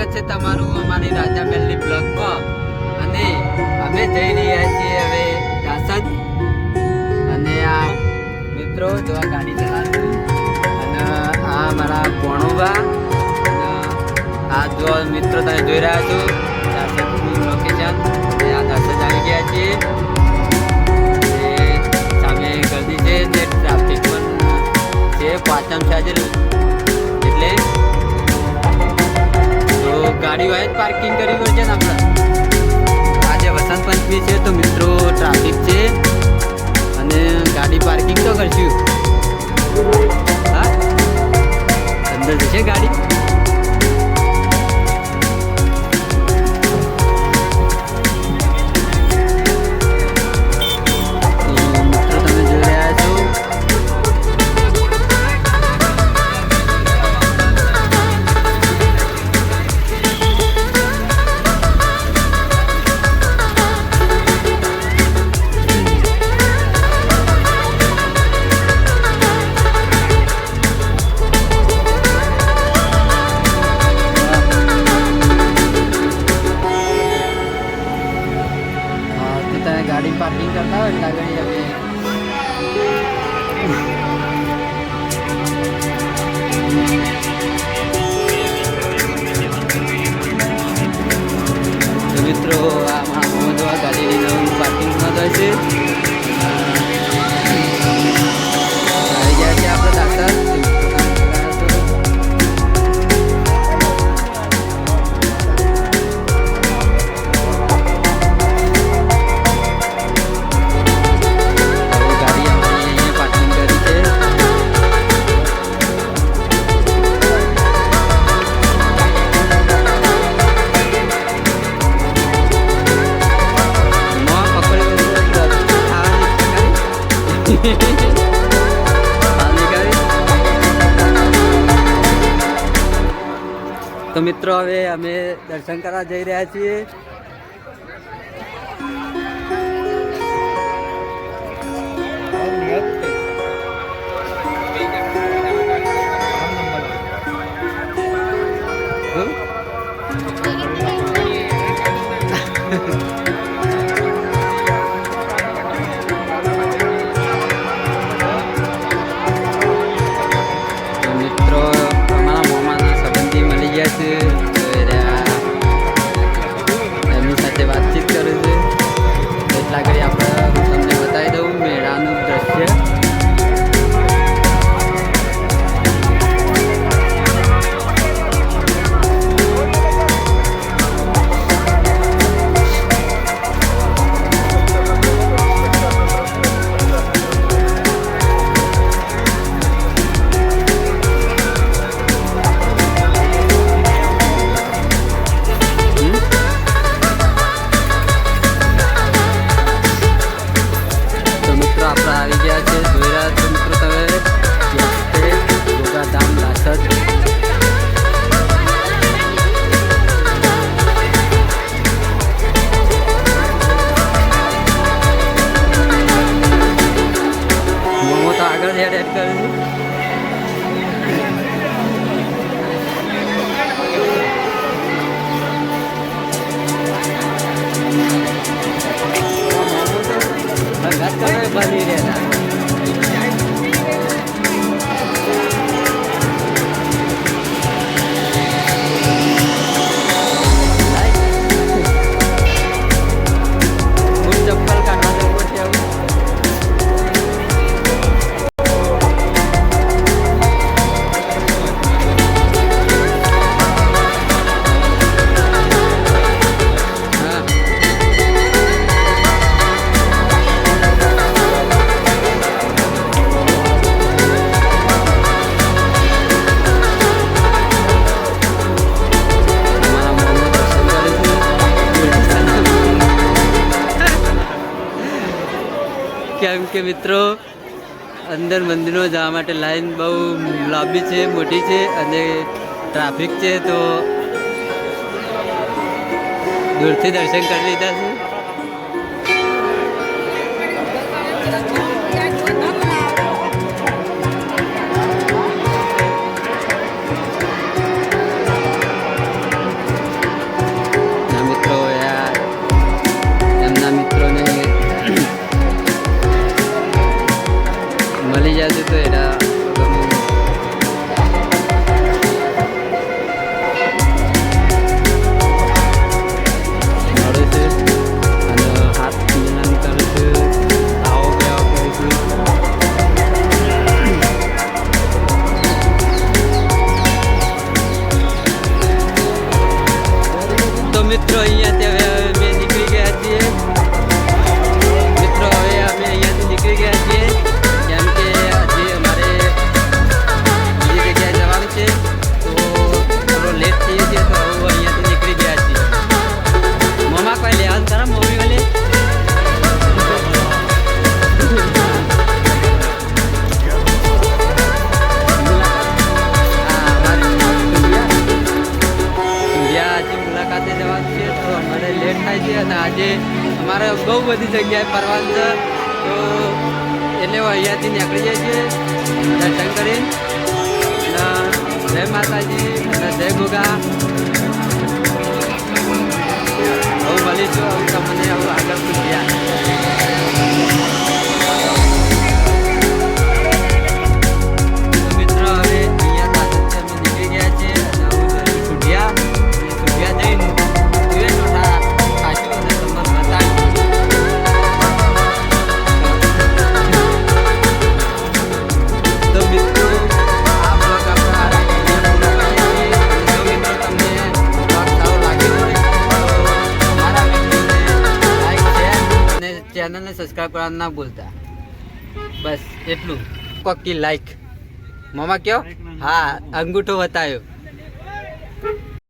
સ્વાગત છે તમારું અમારી રાજા મહેલની બ્લોગમાં અને અમે જઈ રહ્યા છીએ હવે દાસદ અને આ મિત્રો જો આ ગાડી ચલાવશું અને આ મારા ભણોબા અને આ જો મિત્રો તમે જોઈ રહ્યા છો દાસદનું લોકેશન અને આ દાસદ આવી ગયા છીએ સામે ગરદી છે ને ટ્રાફિક પણ છે પાચમ છે આજે એટલે તો ગાડી વાય પાર્કિંગ કરવી પડશે ને આપણે આજે વસંત પંચમી છે તો મિત્રો ટ્રાફિક છે અને ગાડી પાર્કિંગ તો કરશું હા અંદર જશે ગાડી गाड़ी पार्किंग करता है એટલા ઘડી હવે તો મિત્રો આ મોહમ્મદ ગાડીની નવું પાર્કિંગમાં જાય છે આવી ગયા છે આપણે દાખલ તો મિત્રો હવે અમે દર્શન કરવા જઈ રહ્યા છીએ એમની સાથે વાતચીત કરું છું એટલા ઘડી આપણે હું તમને બતાવી દઉં મેળાનું દ્રશ્ય આવી ગયા છે જોઈ રહ્યા છો મિત્રો તમે ગોગાધામ દાસદ મોમો તો આગળ એડ કરું બની રહ્યા ચપ્પલ કાઢવા જવું પડશે આવું કેમ કે મિત્રો અંદર મંદિરમાં જવા માટે લાઈન બહુ લાંબી છે મોટી છે અને ટ્રાફિક છે તો દૂરથી દર્શન કરી લીધા છે મિત્રો અહીંયાથી હવે અમે નીકળી ગયા છીએ. મિત્રો હવે અમે અહીંયાથી નીકળી ગયા છીએ કેમ કે હજી અમારે બીજી જગ્યાએ જવાનું છે તો થોડો લેટ થઈએ છીએ તો હવે અહીંયાથી નીકળી ગયા છીએ. મમ્મા કોઈ લેવાનું તારા મમ્મી વાલે મુલાકાતે જવાનું છે તો અમારે લેટ થાય છે અને આજે અમારે બહુ બધી જગ્યાએ ફરવાનું છે તો એટલે અહીંયાથી નીકળી જાય છે દર્શન કરી જય માતાજી અને જય ગોગા. હવે મળીશું હવે તમને હવે આગળ પૂછ્યા. મિત્રો હવે અહીંયા અમે નીકળી ગયા છે અને હું સુઢિયા જઈને ચેનલને સબસ્ક્રાઈબ કરવાનું ના ભૂલતા. બસ એટલું. કોકી લાઈક મમ્મા કયો હા અંગૂઠો બતાવ્યો.